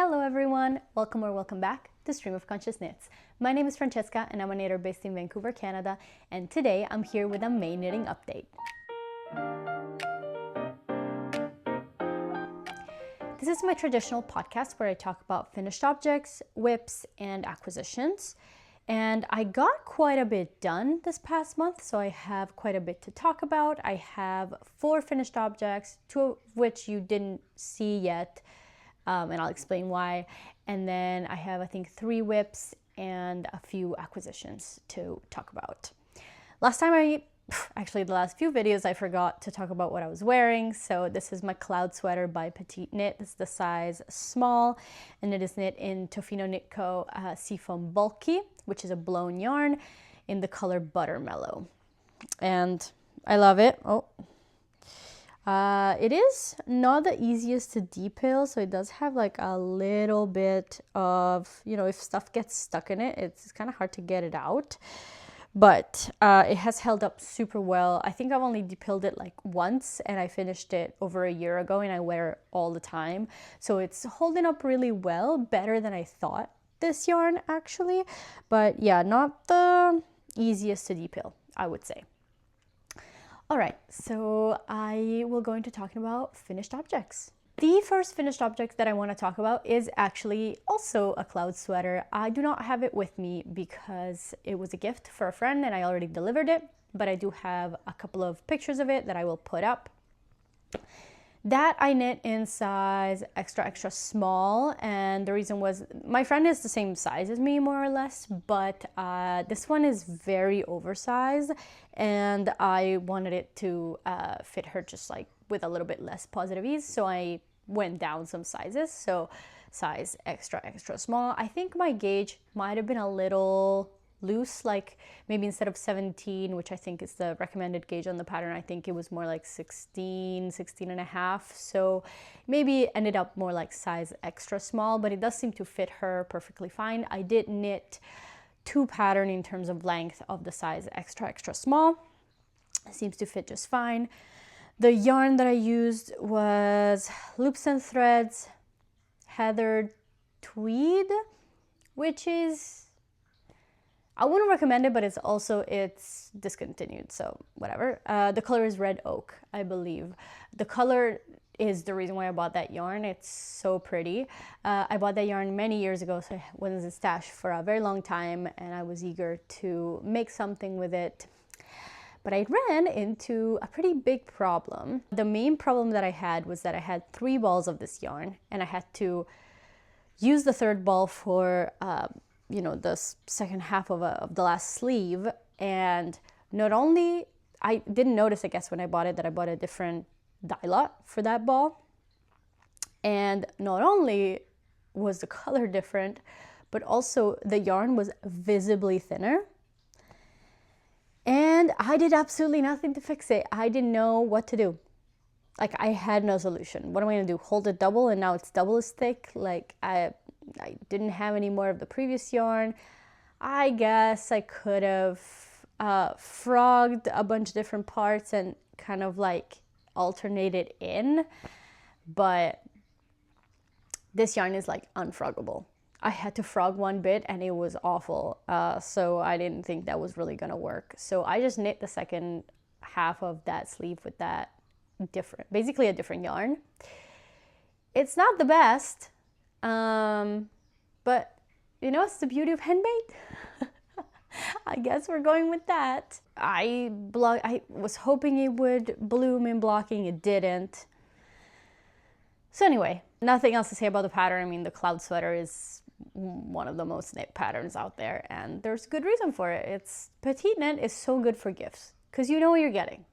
Hello everyone, welcome or welcome back to Stream of Conscious Knits. My name is Francesca and I'm a knitter based in Vancouver, Canada, and today I'm here with a May knitting update. This is my traditional podcast where I talk about finished objects, whips, and acquisitions. And I got quite a bit done this past month, so I have quite a bit to talk about. I have 4 finished objects, 2 of which you didn't see yet. And I'll explain why. And then I have, I think, 3 whips and a few acquisitions to talk about. The last few videos, I forgot to talk about what I was wearing. So this is my cloud sweater by Petite Knit. It's the size small, and it is knit in Tofino Knit Co. Seafoam Bulky, which is a blown yarn in the color Buttermellow. And I love it. It is not the easiest to depil, so it does have like a little bit of, if stuff gets stuck in it, it's kind of hard to get it out. But it has held up super well. I think I've only depiled it like once, and I finished it over a year ago, and I wear it all the time. So it's holding up really well, better than I thought this yarn actually. But yeah, not the easiest to depil, I would say. All right, so I will go into talking about finished objects. The first finished object that I want to talk about is actually also a cloud sweater. I do not have it with me because it was a gift for a friend and I already delivered it, but I do have a couple of pictures of it that I will put up. That I knit in size extra small, and the reason was my friend is the same size as me more or less, but this one is very oversized and I wanted it to fit her just like with a little bit less positive ease, so I went down some sizes. So size extra small. I think my gauge might have been a little loose, like maybe instead of 17, which I think is the recommended gauge on the pattern, I think it was more like 16 and a half. So maybe it ended up more like size extra small, but it does seem to fit her perfectly fine. I did knit 2 pattern in terms of length of the size extra small. It seems to fit just fine. The yarn that I used was Loops and Threads Heathered Tweed, which is, I wouldn't recommend it, but it's discontinued, so whatever. The color is Red Oak, I believe. The color is the reason why I bought that yarn. It's so pretty. I bought that yarn many years ago, so it was in stash for a very long time, and I was eager to make something with it. But I ran into a pretty big problem. The main problem that I had was that I had 3 balls of this yarn, and I had to use the 3rd ball for the second half of the last sleeve. And not only, I didn't notice, I guess, when I bought it, that I bought a different dye lot for that ball. And not only was the color different, but also the yarn was visibly thinner. And I did absolutely nothing to fix it. I didn't know what to do. Like, I had no solution. What am I gonna do? Hold it double and now it's double as thick? Like, I didn't have any more of the previous yarn. I guess I could have frogged a bunch of different parts and kind of like alternated in, but this yarn is like unfroggable. I had to frog one bit and it was awful, so I didn't think that was really gonna work. So I just knit the second half of that sleeve with that basically a different yarn. It's not the best, but it's the beauty of handmade. I guess we're going with that. I was hoping it would bloom in blocking, it didn't. So anyway, nothing else to say about the pattern. I mean, the cloud sweater is one of the most knit patterns out there, and there's good reason for it. It's Petite Knit is so good for gifts because you know what you're getting,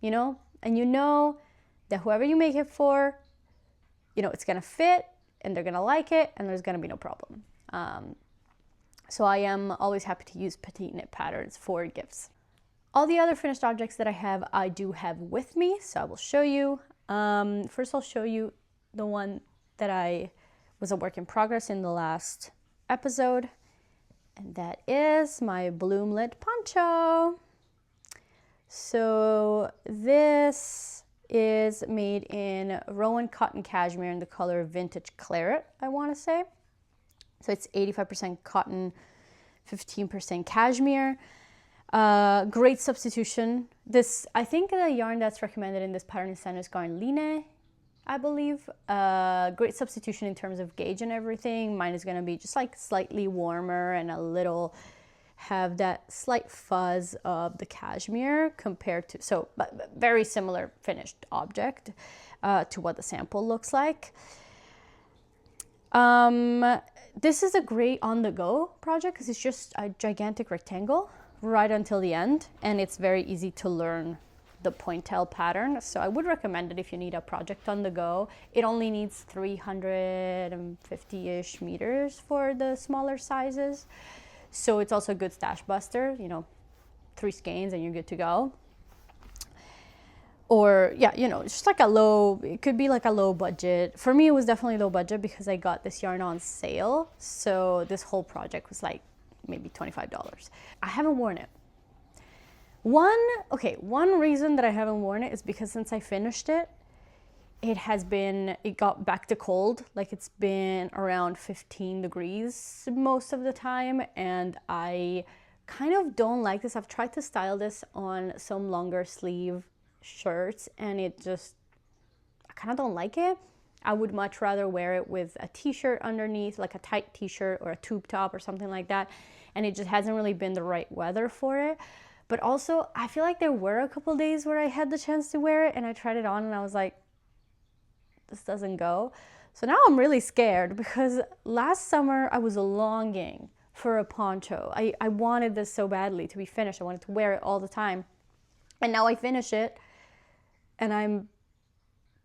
and you know that whoever you make it for, it's gonna fit and they're gonna like it and there's gonna be no problem. So I am always happy to use Petite Knit patterns for gifts. All the other finished objects that I do have with me, so I will show you. First I'll show you the one that was a work in progress in the last episode, and that is my Bloomlet poncho. So this is made in Rowan cotton cashmere in the color vintage claret, I want to say. So it's 85% cotton, 15% cashmere. Great substitution. This, I think the yarn that's recommended in this pattern is Sanders Garn Line, I believe. Great substitution in terms of gauge and everything. Mine is going to be just like slightly warmer and a little, have that slight fuzz of the cashmere compared to, so but very similar finished object to what the sample looks like. This is a great on-the-go project because it's just a gigantic rectangle right until the end, and it's very easy to learn the pointelle pattern. So I would recommend it if you need a project on the go. It only needs 350-ish meters for the smaller sizes. So it's also a good stash buster, you know, 3 skeins and you're good to go. Or yeah, you know, it's just like a low, it could be like a low budget. For me, it was definitely low budget because I got this yarn on sale. So this whole project was like maybe $25. I haven't worn it. One reason that I haven't worn it is because since I finished it, it got back to cold. Like it's been around 15 degrees most of the time. And I kind of don't like this. I've tried to style this on some longer sleeve shirts and I kind of don't like it. I would much rather wear it with a t-shirt underneath, like a tight t-shirt or a tube top or something like that. And it just hasn't really been the right weather for it. But also, I feel like there were a couple days where I had the chance to wear it and I tried it on and I was like, this doesn't go. So now I'm really scared because last summer I was longing for a poncho. I wanted this so badly to be finished. I wanted to wear it all the time. And now I finish it and I'm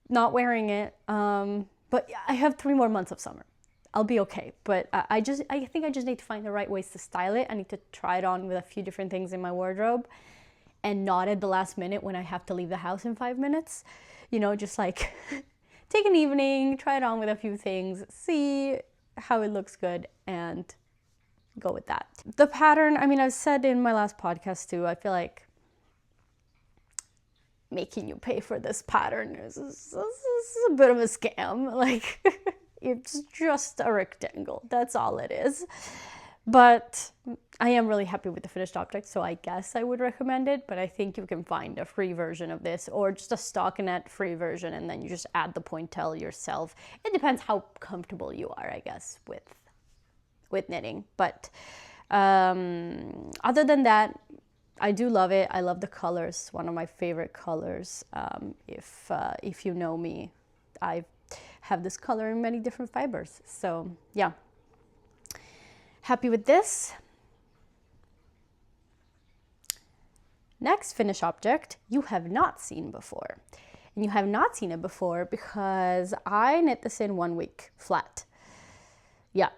not wearing it. But I have 3 more months of summer. I'll be okay. But I think I just need to find the right ways to style it. I need to try it on with a few different things in my wardrobe and not at the last minute when I have to leave the house in 5 minutes. You know, just like take an evening, try it on with a few things, see how it looks good and go with that. The pattern, I mean, I've said in my last podcast too, I feel like making you pay for this pattern is a bit of a scam. Like it's just a rectangle, that's all it is. But I am really happy with the finished object, so I guess I would recommend it. But I think you can find a free version of this or just a stockinette free version and then you just add the pointelle yourself. It depends how comfortable you are, I guess, with knitting. But other than that, I do love it. I love the colors. One of my favorite colors. If you know me, I have this color in many different fibers. So yeah, happy with this. Next finished object you have not seen before. And you have not seen it before because I knit this in 1 week flat. Yeah.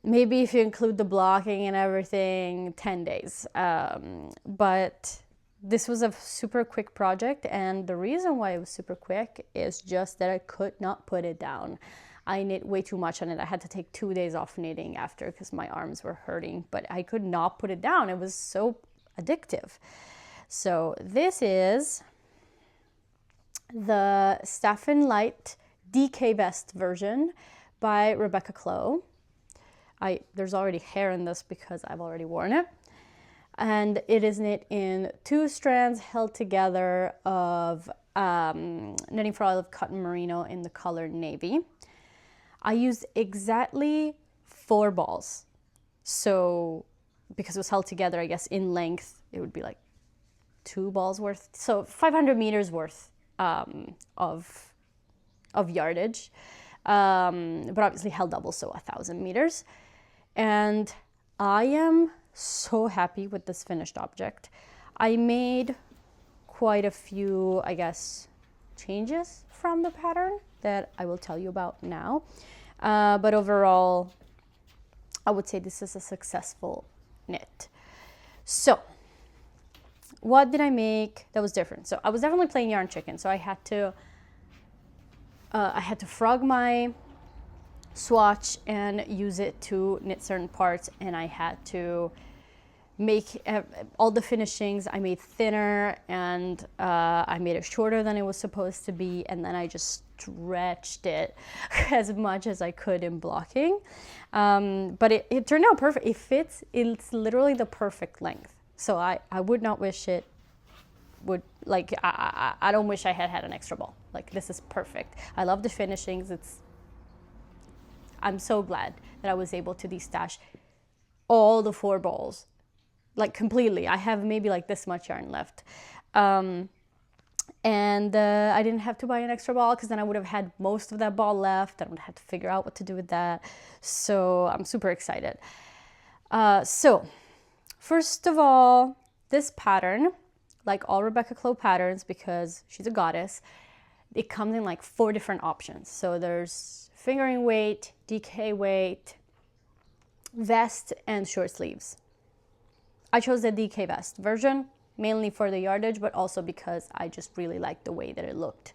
Maybe if you include the blocking and everything, 10 days. But this was a super quick project. And the reason why it was super quick is just that I could not put it down. I knit way too much on it. I had to take 2 days off knitting after because my arms were hurting. But I could not put it down. It was so addictive. So this is the Staffin Lite DK Vest version by Rebecca Clow. There's already hair in this because I've already worn it. And it is knit in 2 strands held together of Knitting for Olive Cotton Merino in the color navy. I used exactly 4 balls. So because it was held together, I guess in length, it would be like 2 balls worth. So 500 meters worth of yardage. But obviously held double, so 1,000 meters. And I am so happy with this finished object. I made quite a few, I guess, changes from the pattern that I will tell you about now. But overall, I would say this is a successful knit. So, what did I make that was different? So I was definitely playing yarn chicken, so I had to frog my swatch and use it to knit certain parts, and I had to make all the finishings I made thinner, and I made it shorter than it was supposed to be, and then I just stretched it as much as I could in blocking. But it turned out perfect. It fits. It's literally the perfect length. So I would not wish it would, like, I don't wish I had an extra ball. Like, this is perfect. I love the finishings. I'm so glad that I was able to destash all the 4 balls, like, completely. I have maybe like this much yarn left. And I didn't have to buy an extra ball, because then I would have had most of that ball left. I would have to figure out what to do with that. So I'm super excited. So first of all, this pattern, like all Rebecca Clow patterns, because she's a goddess, it comes in like 4 different options. So there's fingering weight, DK weight, vest, and short sleeves. I chose the DK vest version, mainly for the yardage, but also because I just really liked the way that it looked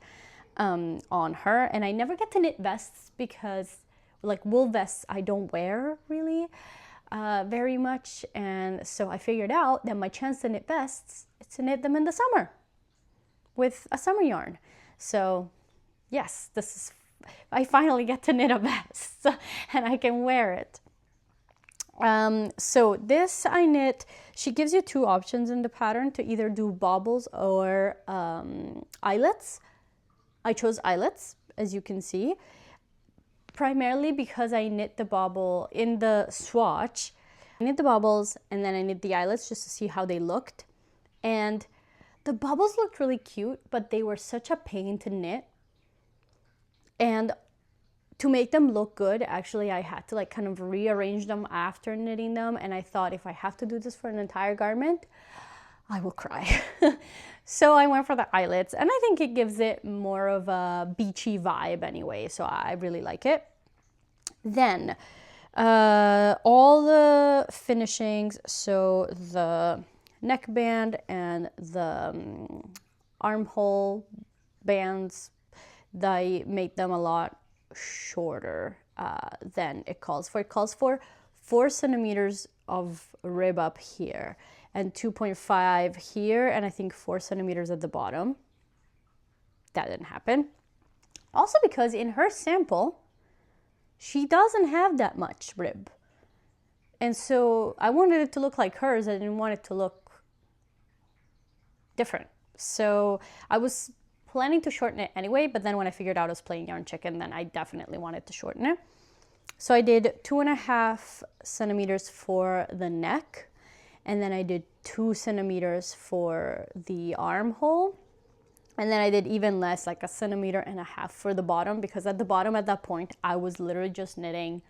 on her. And I never get to knit vests, because like wool vests I don't wear really very much. And so I figured out that my chance to knit vests is to knit them in the summer with a summer yarn. So yes, I finally get to knit a vest and I can wear it. So this I knit, she gives you 2 options in the pattern to either do baubles or eyelets. I chose eyelets, as you can see, primarily because I knit the bauble in the swatch. I knit the baubles and then I knit the eyelets just to see how they looked. And the baubles looked really cute, but they were such a pain to knit. And to make them look good, actually, I had to like kind of rearrange them after knitting them. And I thought, if I have to do this for an entire garment, I will cry. So I went for the eyelets, and I think it gives it more of a beachy vibe anyway. So I really like it. Then all the finishings, so the neckband and the armhole bands, I made them a lot shorter than it calls for. It calls for 4 centimeters of rib up here and 2.5 here, and I think 4 centimeters at the bottom. That didn't happen. Also because in her sample, she doesn't have that much rib. And so I wanted it to look like hers. I didn't want it to look different. So I was planning to shorten it anyway, but then when I figured out I was playing yarn chicken, then I definitely wanted to shorten it. So I did 2.5 centimeters for the neck, and then I did 2 centimeters for the armhole, and then I did even less, like 1.5 centimeters for the bottom, because at the bottom at that point I was literally just knitting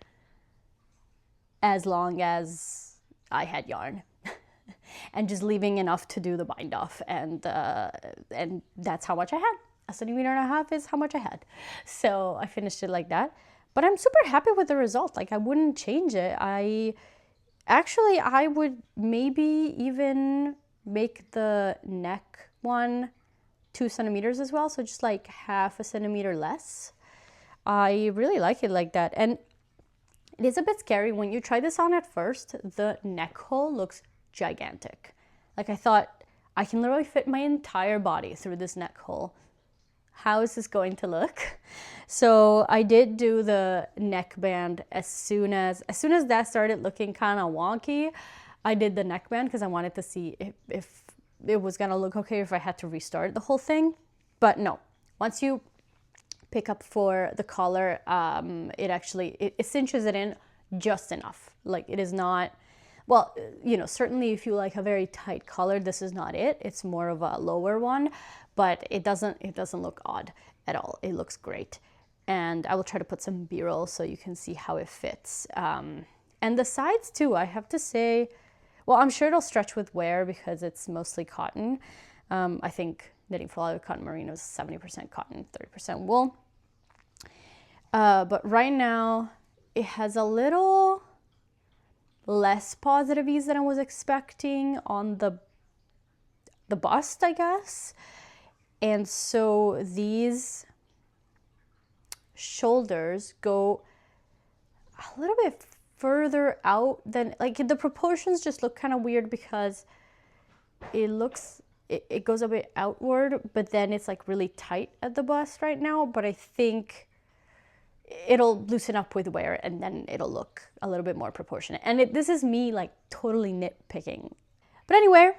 as long as I had yarn. And just leaving enough to do the bind off, and that's how much I had. 1.5 centimeters is how much I had. So I finished it like that. But I'm super happy with the result. Like, I wouldn't change it. I would maybe even make the neck one 2 centimeters as well. So just like 0.5 centimeter less. I really like it like that. And it is a bit scary when you try this on at first. The neck hole looks gigantic. Like, I thought, I can literally fit my entire body through this neck hole. How is this going to look? So I did do the neckband as soon as that started looking kind of wonky. I did the neckband because I wanted to see if it was gonna look okay, if I had to restart the whole thing. But no, once you pick up for the collar, it cinches it in just enough. Like, it is not, well, you know, certainly if you like a very tight collar, this is not it. It's more of a lower one, but it doesn't look odd at all. It looks great. And I will try to put some B-roll so you can see how it fits. And the sides too, I have to say, well, I'm sure it'll stretch with wear because it's mostly cotton. I think knitting for all cotton merino is 70% cotton, 30% wool. But right now it has a little less positive ease than I was expecting on the bust, I guess. And so these shoulders go a little bit further out than, like, the proportions just look kind of weird because it goes a bit outward, but then it's like really tight at the bust right now. But I think it'll loosen up with wear and then it'll look a little bit more proportionate. And this is me like totally nitpicking. But anyway,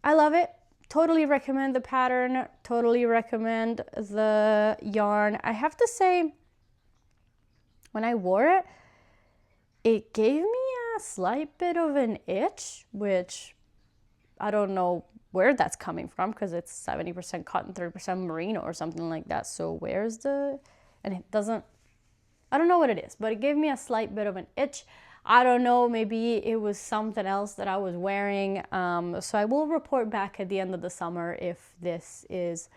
I love it. Totally recommend the pattern. Totally recommend the yarn. I have to say, when I wore it, it gave me a slight bit of an itch, which I don't know where that's coming from because it's 70% cotton, 30% merino or something like that. So where's the, and it doesn't, I don't know what it is, but it gave me a slight bit of an itch. I don't know, maybe it was something else that I was wearing. So I will report back at the end of the summer if this is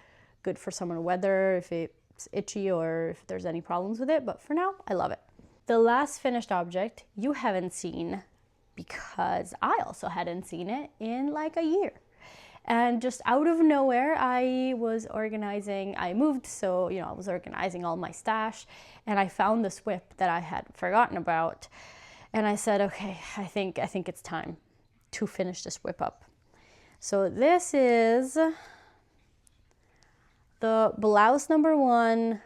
good for summer weather, if it's itchy or if there's any problems with it. But for now, I love it. The last finished object you haven't seen because I also hadn't seen it in like a year. And just out of nowhere, I was organizing, I moved, so, you know, I was organizing all my stash and I found this whip that I had forgotten about. And I said, okay, I think it's time to finish this whip up. So this is the Blouse #1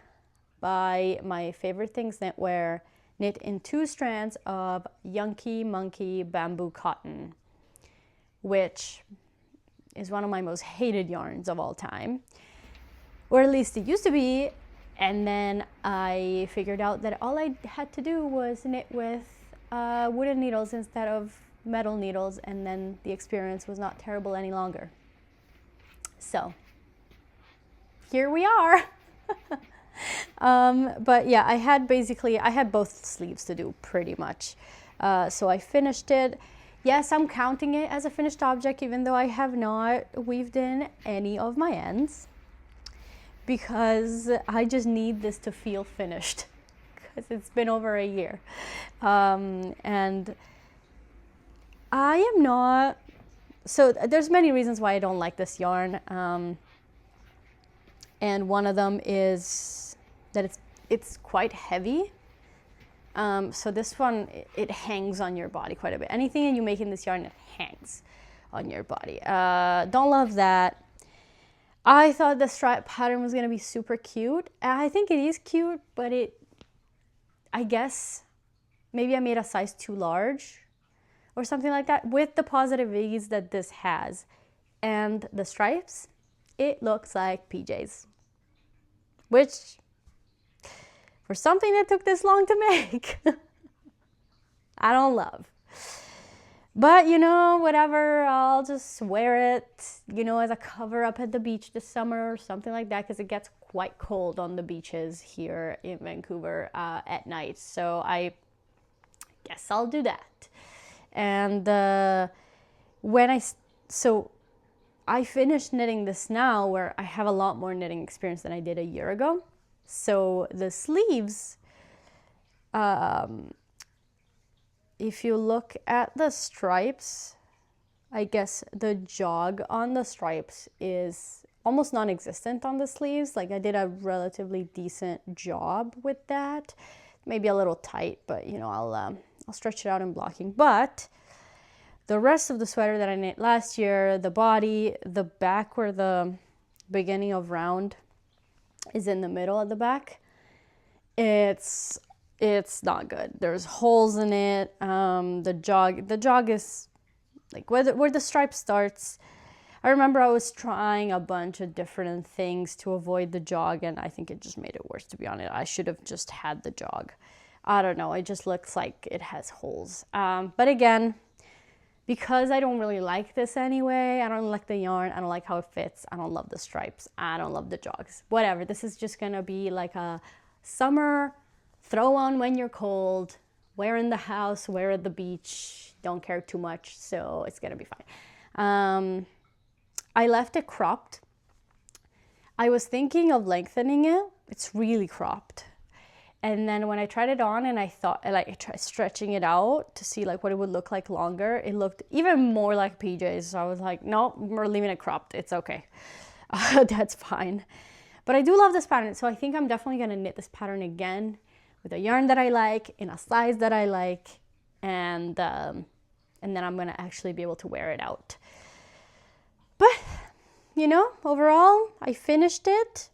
by My Favorite Things Knitwear, knit in 2 strands of Yunky Monkey bamboo cotton, which is one of my most hated yarns of all time, or at least it used to be. And then I figured out that all I had to do was knit with wooden needles instead of metal needles, and then the experience was not terrible any longer. So here we are. But yeah, I had both sleeves to do pretty much. So I finished it. Yes, I'm counting it as a finished object, even though I have not weaved in any of my ends, because I just need this to feel finished, because it's been over a year. And I am not, so there's many reasons why I don't like this yarn. And one of them is that it's quite heavy. So this one, it hangs on your body quite a bit. Anything that you make in this yarn, it hangs on your body. Don't love that. I thought the stripe pattern was gonna be super cute. I think it is cute, but I guess maybe I made a size too large or something like that. With the positive ease that this has and the stripes, it looks like PJs, which, for something that took this long to make, I don't love. But, you know, whatever, I'll just wear it, you know, as a cover up at the beach this summer or something like that, because it gets quite cold on the beaches here in Vancouver at night. So I guess I'll do that. And so I finished knitting this now, where I have a lot more knitting experience than I did a year ago. So the sleeves, if you look at the stripes, I guess the jog on the stripes is almost non-existent on the sleeves. Like, I did a relatively decent job with that. Maybe a little tight, but you know, I'll stretch it out in blocking. But the rest of the sweater that I knit last year, the body, the back where the beginning of round is in the middle of the back, it's not good. There's holes in it. The jog is like where the stripe starts. I remember I was trying a bunch of different things to avoid the jog, and I think it just made it worse, to be honest. I should have just had the jog. I don't know, it just looks like it has holes. But again, because I don't really like this anyway, I don't like the yarn, I don't like how it fits, I don't love the stripes, I don't love the jogs, whatever. This is just gonna be like a summer throw on when you're cold, wear in the house, wear at the beach, don't care too much, so it's gonna be fine. I left it cropped. I was thinking of lengthening it. It's really cropped. And then when I tried it on and I tried stretching it out to see like what it would look like longer, it looked even more like PJs. So I was like, no, we're leaving it cropped. It's okay. That's fine. But I do love this pattern. So I think I'm definitely gonna knit this pattern again with a yarn that I like, in a size that I like, and then I'm gonna actually be able to wear it out. But you know, overall, I finished it.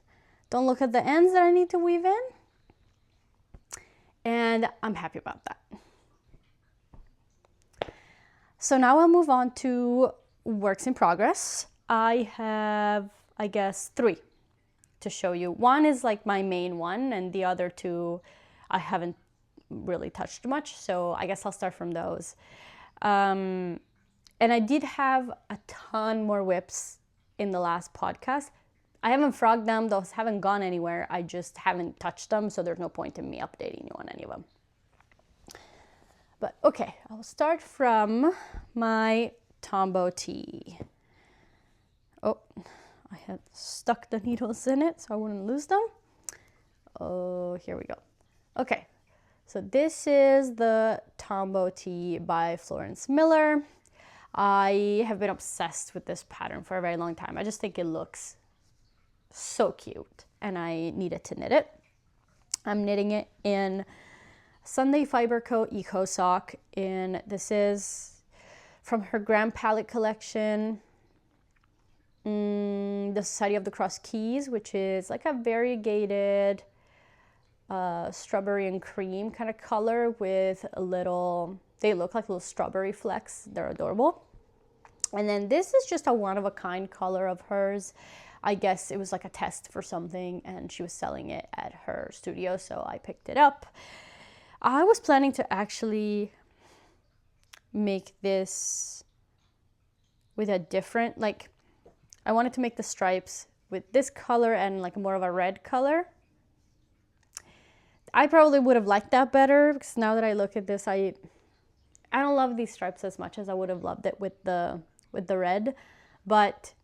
Don't look at the ends that I need to weave in, and I'm happy about that. So now I'll move on to works in progress. I have, I guess, 3 to show you. One is like my main one, and the other 2 I haven't really touched much, so I guess I'll start from those. And I did have a ton more whips in the last podcast. I haven't frogged them, those haven't gone anywhere, I just haven't touched them, so there's no point in me updating you on any of them. But okay, I'll start from my Tombo tee. Oh, I had stuck the needles in it so I wouldn't lose them. Oh, here we go. Okay, so this is the Tombo tee by Florence Miller. I have been obsessed with this pattern for a very long time. I just think it looks so cute and I needed to knit it. I'm knitting it in Sunday Fiber Co. Eco Sock, and this is from her Grand Palette collection, the Society of the Cross Keys, which is like a variegated strawberry and cream kind of color with a little, they look like little strawberry flecks. They're adorable. And then this is just a one-of-a-kind color of hers. I guess it was like a test for something and she was selling it at her studio, so I picked it up. I was planning to actually make this with a different, like, I wanted to make the stripes with this color and like more of a red color. I probably would have liked that better because now that I look at this, I don't love these stripes as much as I would have loved it with the red. But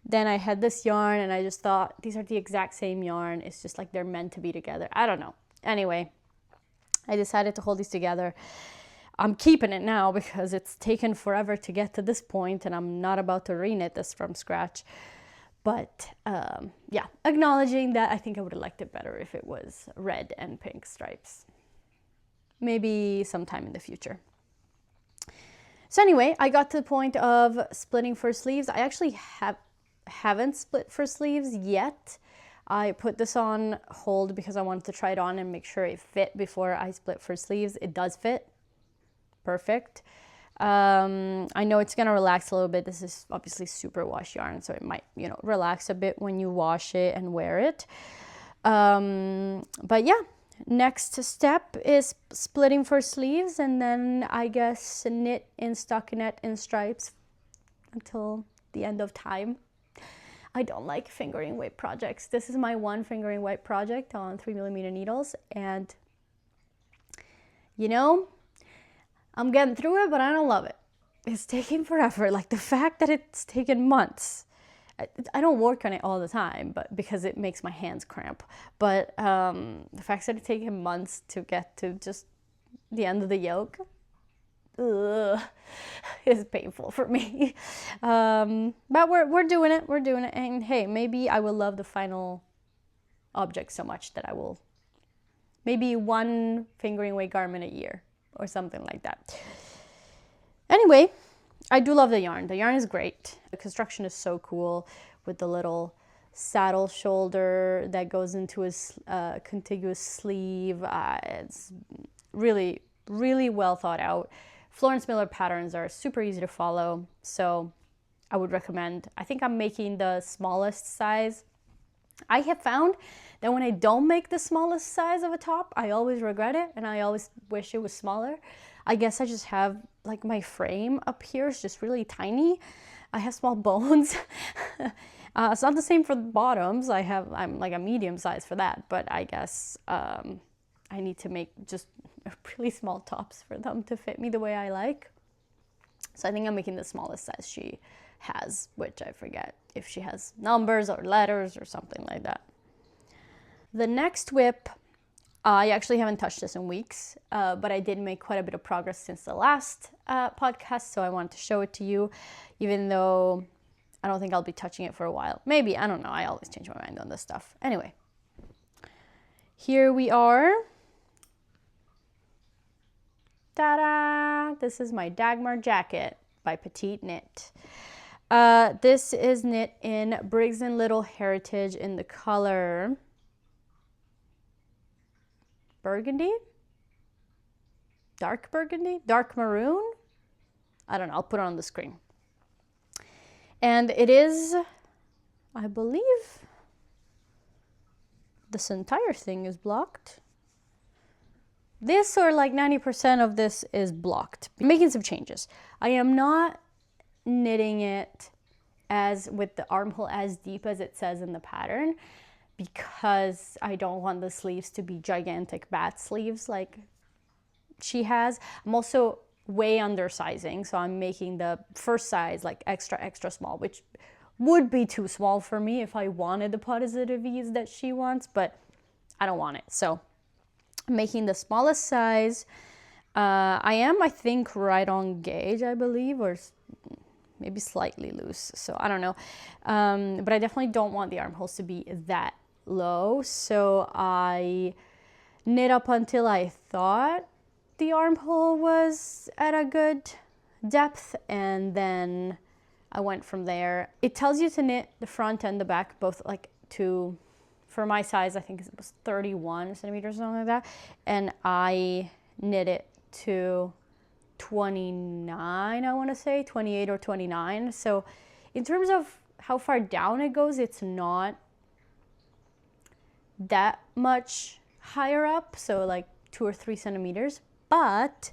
then I had this yarn and I just thought these are the exact same yarn. It's just like they're meant to be together. I don't know. Anyway, I decided to hold these together. I'm keeping it now because it's taken forever to get to this point and I'm not about to reknit this from scratch. But yeah, acknowledging that I think I would have liked it better if it was red and pink stripes. Maybe sometime in the future. So anyway, I got to the point of splitting for sleeves. I actually haven't split for sleeves yet. I put this on hold because I wanted to try it on and make sure it fit before I split for sleeves. It does fit. Perfect. I know it's going to relax a little bit. This is obviously super wash yarn, so it might, you know, relax a bit when you wash it and wear it. But yeah, next step is splitting for sleeves and then I guess knit in stockinette in stripes until the end of time. I don't like fingering weight projects. This is my one fingering weight project on 3mm needles, and you know, I'm getting through it, but I don't love it. It's taking forever. Like the fact that it's taken months. I don't work on it all the time, but because it makes my hands cramp. But the fact that it's taken months to get to just the end of the yoke, is painful for me. But we're doing it. We're doing it. And hey, maybe I will love the final object so much that I will maybe one fingering weight garment a year or something like that. Anyway, I do love the yarn. The yarn is great. The construction is so cool with the little saddle shoulder that goes into a contiguous sleeve. It's really, really well thought out. Florence Miller patterns are super easy to follow, so I would recommend. I think I'm making the smallest size. I have found that when I don't make the smallest size of a top, I always regret it and I always wish it was smaller. I guess I just have, like, my frame up here is just really tiny. I have small bones. It's not the same for the bottoms. I'm like a medium size for that, but I guess I need to make just really small tops for them to fit me the way I like. So I think I'm making the smallest size she has, which I forget if she has numbers or letters or something like that. The next whip, I actually haven't touched this in weeks, but I did make quite a bit of progress since the last podcast, so I wanted to show it to you, even though I don't think I'll be touching it for a while. Maybe, I don't know, I always change my mind on this stuff. Anyway, here we are. Ta-da! This is my Dagmar jacket by Petite Knit. This is knit in Briggs & Little Heritage in the color burgundy? Dark burgundy? Dark maroon? I don't know, I'll put it on the screen. And it is, I believe, this entire thing is blocked. This, or like 90% of this, is blocked. I'm making some changes. I am not knitting it as with the armhole as deep as it says in the pattern, because I don't want the sleeves to be gigantic bat sleeves like she has. I'm also way undersizing, so I'm making the first size like extra small, which would be too small for me if I wanted the positive ease that she wants, but I don't want it. So I'm making the smallest size. I am, I think, right on gauge, I believe, or maybe slightly loose, so I don't know. But I definitely don't want the armholes to be that low, so I knit up until I thought the armhole was at a good depth, and then I went from there. It tells you to knit the front and the back both like to, for my size, I think it was 31 centimeters or something like that, and I knit it to 29, I want to say 28 or 29. So in terms of how far down it goes, it's not that much higher up, so like 2 or 3 centimeters, but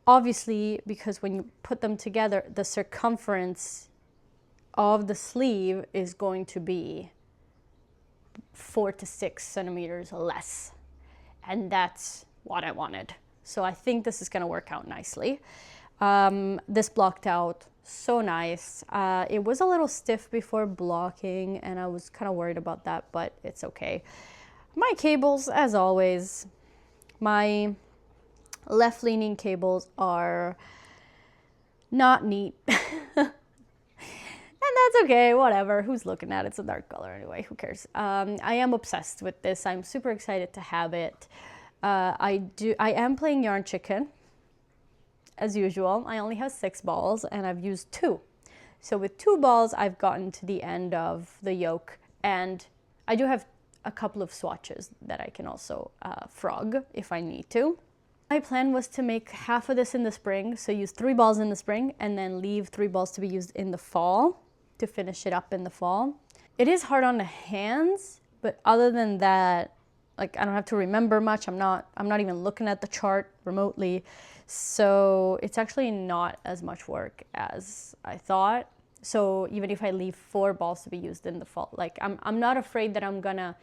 obviously, because when you put them together, the circumference of the sleeve is going to be 4 to 6 centimeters less, and that's what I wanted. So I think this is going to work out nicely. This blocked out so nice. It was a little stiff before blocking, and I was kind of worried about that, but it's okay. My cables, as always, my left-leaning cables are not neat. And that's okay, whatever. Who's looking at it? It's a dark color anyway, who cares? I am obsessed with this. I'm super excited to have it. I am playing Yarn Chicken, as usual. I only have 6 balls, and I've used 2. So with 2 balls, I've gotten to the end of the yoke, and I do have a couple of swatches that I can also frog if I need to. My plan was to make half of this in the spring, so use 3 balls in the spring, and then leave 3 balls to be used in the fall, to finish it up in the fall. It is hard on the hands, but other than that, like, I don't have to remember much. I'm not even looking at the chart remotely. So it's actually not as much work as I thought. So even if I leave 4 balls to be used in the fall, like, I'm not afraid that I'm gonna,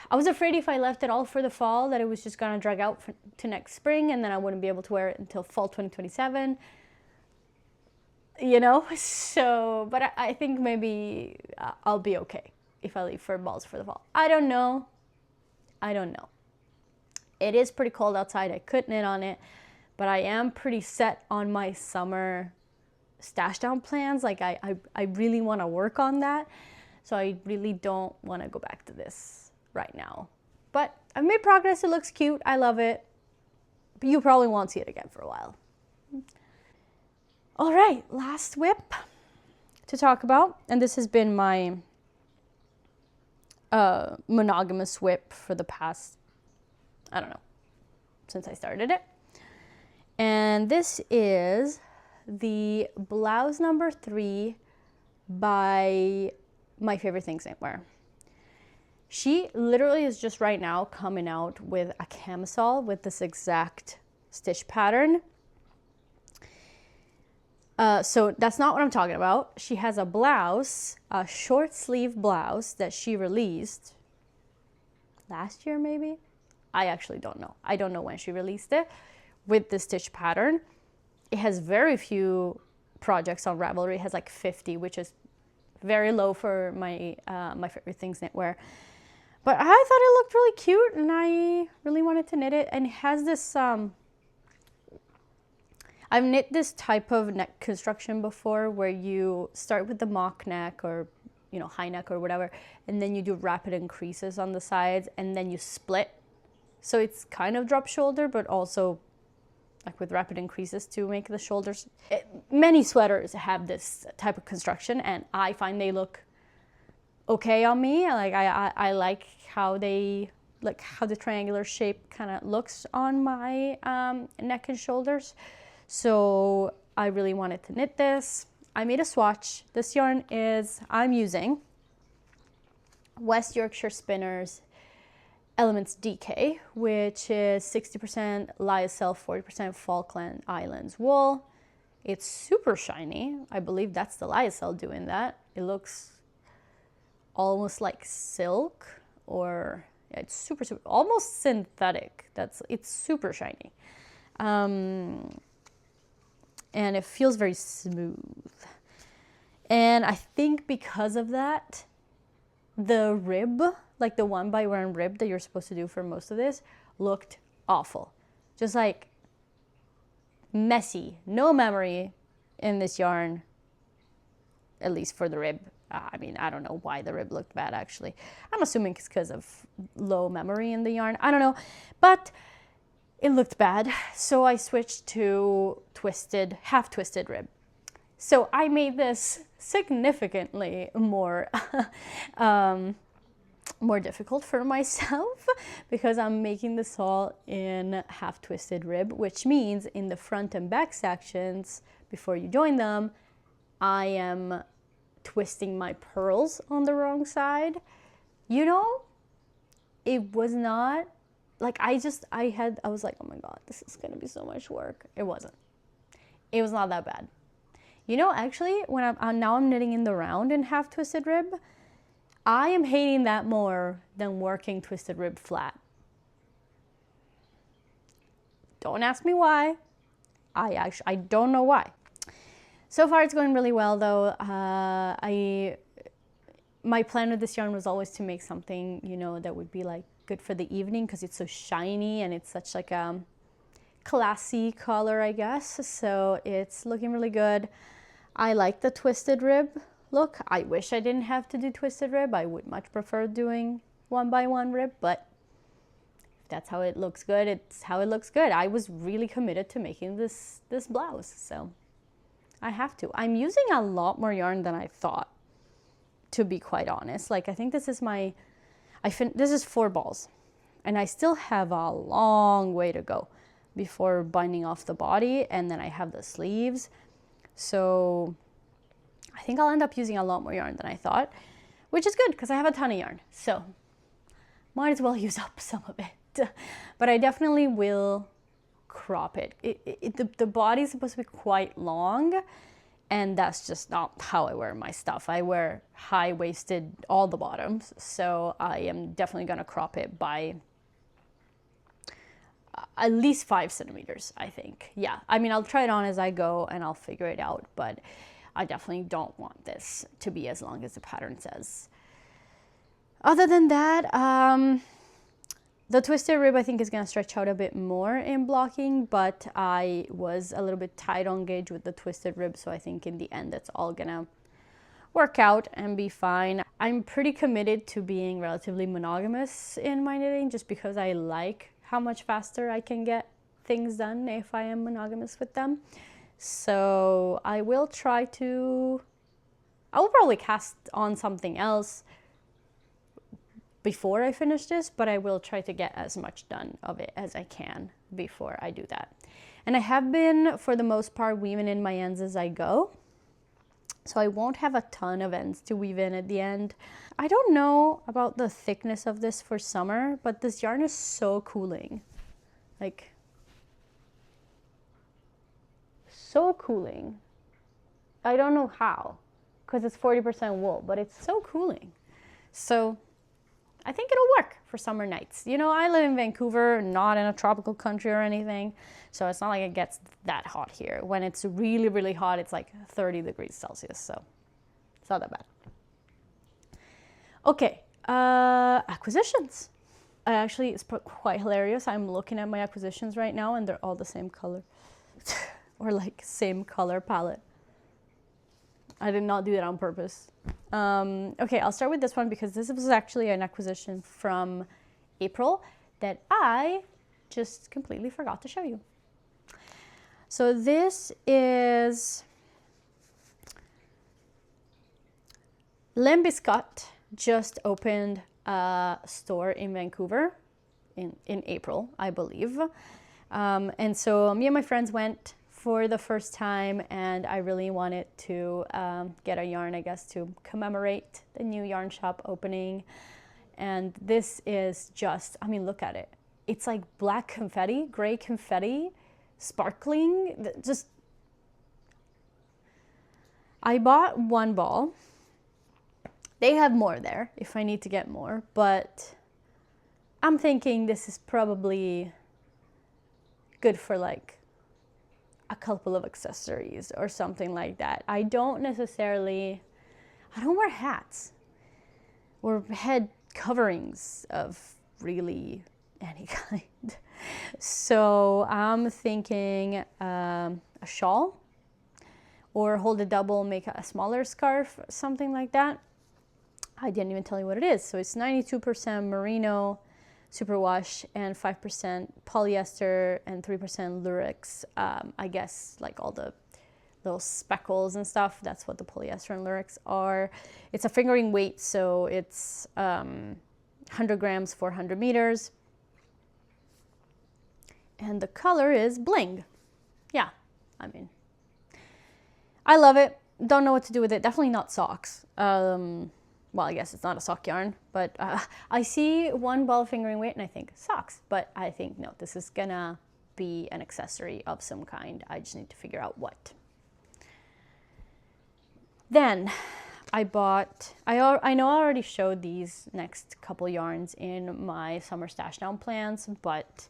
I was afraid if I left it all for the fall that it was just gonna drag out to next spring, and then I wouldn't be able to wear it until fall 2027. You know, so, but I think maybe I'll be okay if I leave 4 balls for the fall. I don't know. It is pretty cold outside. I could knit on it, but I am pretty set on my summer stash down plans. Like, I really want to work on that. So I really don't want to go back to this right now. But I've made progress. It looks cute. I love it. But you probably won't see it again for a while. All right, last whip to talk about. And this has been my monogamous whip for the past, I don't know, since I started it. And this is the Blouse number 3 by My Favorite Things Knitwear. She literally is just right now coming out with a camisole with this exact stitch pattern. So that's not what I'm talking about. She has a blouse, a short sleeve blouse that she released last year maybe? I actually don't know. I don't know when she released it, with the stitch pattern. It has very few projects on Ravelry. It has like 50, which is very low for my My Favorite Things Knitwear. But I thought it looked really cute, and I really wanted to knit it. And it has this, I've knit this type of neck construction before, where you start with the mock neck, or, you know, high neck or whatever, and then you do rapid increases on the sides, and then you split. So it's kind of drop shoulder, but also like with rapid increases to make the shoulders. Many sweaters have this type of construction, and I find they look okay on me. Like I like how they, like how the triangular shape kind of looks on my neck and shoulders. So I really wanted to knit this. I made a swatch. This yarn is, I'm using West Yorkshire Spinners Elements DK, which is 60% lyocell, 40% Falkland Islands wool. It's super shiny. I believe that's the lyocell doing that. It looks almost like silk, or yeah, it's super, almost synthetic. It's super shiny. And it feels very smooth. And I think because of that, the rib, like the 1x1 rib that you're supposed to do for most of this, looked awful. Just like messy, no memory in this yarn, at least for the rib. I mean, I don't know why the rib looked bad, actually. I'm assuming it's because of low memory in the yarn. I don't know, but it looked bad. So I switched to twisted, half twisted rib. So I made this significantly more more difficult for myself because I'm making this all in half twisted rib, which means in the front and back sections, before you join them, I am twisting my pearls on the wrong side. You know, it was not like, I was like, oh my God, this is gonna be so much work. It wasn't. It was not that bad. You know, actually, when now I'm knitting in the round in half twisted rib, I am hating that more than working twisted rib flat. Don't ask me why. I don't know why. So far it's going really well though. My plan with this yarn was always to make something, you know, that would be like good for the evening because it's so shiny and it's such like a classy color, I guess. So it's looking really good. I like the twisted rib look. I wish I didn't have to do twisted rib. I would much prefer doing 1x1 rib, but if that's how it looks good, it's how it looks good. I was really committed to making this blouse, so I have to. I'm using a lot more yarn than I thought, to be quite honest. Like, I think this is this is 4 balls, and I still have a long way to go before binding off the body, and then I have the sleeves. So I think I'll end up using a lot more yarn than I thought, which is good because I have a ton of yarn. So might as well use up some of it. But I definitely will crop it. The body is supposed to be quite long, and that's just not how I wear my stuff. I wear high-waisted all the bottoms, so I am definitely going to crop it by at least 5 centimeters, I think. Yeah, I mean, I'll try it on as I go and I'll figure it out, but I definitely don't want this to be as long as the pattern says. Other than that, the twisted rib I think is going to stretch out a bit more in blocking, but I was a little bit tight on gauge with the twisted rib, so I think in the end it's all going to work out and be fine. I'm pretty committed to being relatively monogamous in my knitting just because I like how much faster I can get things done if I am monogamous with them. So I will probably cast on something else before I finish this, but I will try to get as much done of it as I can before I do that. And I have been, for the most part, weaving in my ends as I go. So I won't have a ton of ends to weave in at the end. I don't know about the thickness of this for summer, but this yarn is so cooling. Like, so cooling. I don't know how, because it's 40% wool, but it's so cooling. So I think it'll work for summer nights. You know, I live in Vancouver, not in a tropical country or anything, so it's not like it gets that hot here. When it's really, really hot, it's like 30 degrees Celsius, so it's not that bad. Okay, acquisitions. Actually, it's quite hilarious. I'm looking at my acquisitions right now, and they're all the same color. Or like same color palette. I did not do that on purpose. Okay, I'll start with this one because this was actually an acquisition from April that I just completely forgot to show you. So this is Biscotte just opened a store in Vancouver in April, I believe. And so me and my friends went for the first time, and I really wanted to get a yarn, I guess, to commemorate the new yarn shop opening. And this is just, I mean, look at it. It's like black confetti, gray confetti, sparkling. Just, I bought one ball. They have more there if I need to get more, but I'm thinking this is probably good for like a couple of accessories or something like that. I don't wear hats or head coverings of really any kind. So I'm thinking a shawl, or hold a double, make a smaller scarf, something like that. I didn't even tell you what it is. So it's 92% merino superwash and 5% polyester and 3% lurex. I guess like all the little speckles and stuff, that's what the polyester and lurex are. It's a fingering weight, so it's 100 grams, 400 meters. And the color is Bling. Yeah, I mean, I love it. Don't know what to do with it. Definitely not socks. Well, I guess it's not a sock yarn, but I see one ball fingering weight and I think socks, but I think no, this is gonna be an accessory of some kind. I just need to figure out what. Then I bought, I know I already showed these next couple yarns in my summer stash down plans, but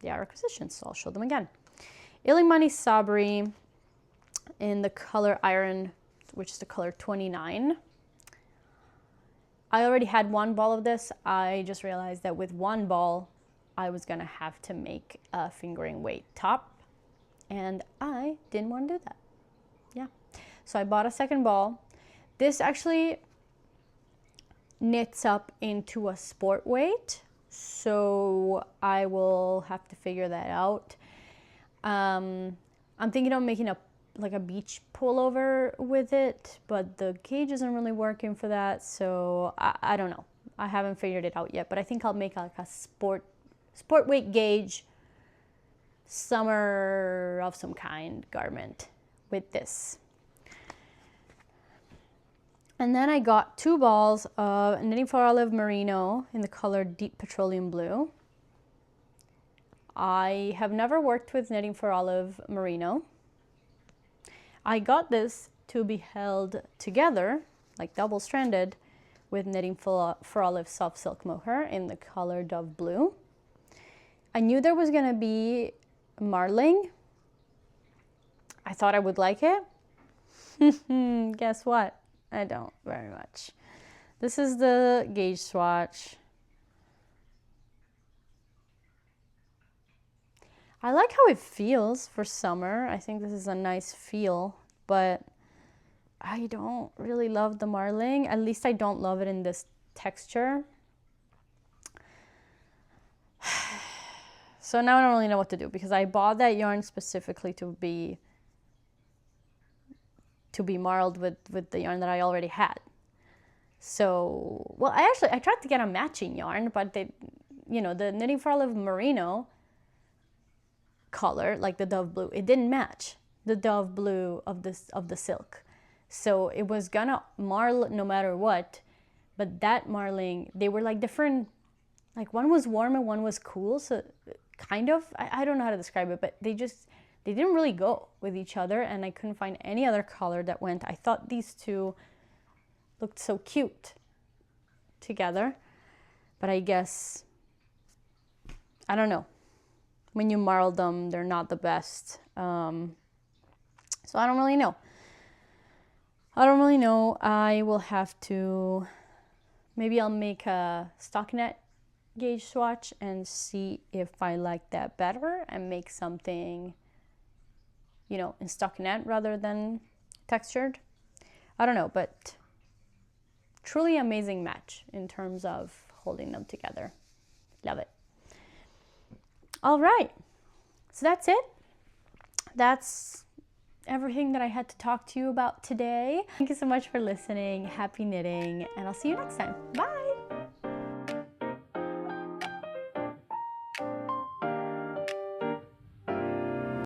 they are acquisitions, so I'll show them again. Illimani Sabri in the color Iron, which is the color 29. I already had one ball of this. I just realized that with one ball, I was gonna have to make a fingering weight top, and I didn't want to do that. Yeah, so I bought a second ball. This actually knits up into a sport weight, so I will have to figure that out. I'm thinking of making like a beach pullover with it, but the gauge isn't really working for that, so I don't know. I haven't figured it out yet, but I think I'll make like a sport weight gauge summer of some kind garment with this. And then I got two balls of Knitting for Olive Merino in the color Deep Petroleum Blue. I have never worked with Knitting for Olive Merino. I got this to be held together, like double-stranded, with Knitting for Olive Soft Silk Mohair in the color Dove Blue. I knew there was gonna be marling. I thought I would like it. Guess what? I don't very much. This is the gauge swatch. I like how it feels for summer. I think this is a nice feel, but I don't really love the marling. At least I don't love it in this texture. So now I don't really know what to do, because I bought that yarn specifically to be marled with the yarn that I already had. So, well, I tried to get a matching yarn, but the Knitting for Olive Merino color, like the Dove Blue, it didn't match the Dove Blue of the silk. So it was gonna marl no matter what, but that marling, they were like different, like one was warm and one was cool, so kind of, I don't know how to describe it, but they didn't really go with each other, and I couldn't find any other color that went. I thought these two looked so cute together, but I guess, I don't know. When you marl them, they're not the best. So I don't really know. I will have to, maybe I'll make a stockinette gauge swatch and see if I like that better and make something, in stockinette rather than textured. I don't know, but truly amazing match in terms of holding them together. Love it. All right, so that's it. that's everything that I had to talk to you about today. Thank you so much for listening. Happy knitting, and I'll see you next time. Bye.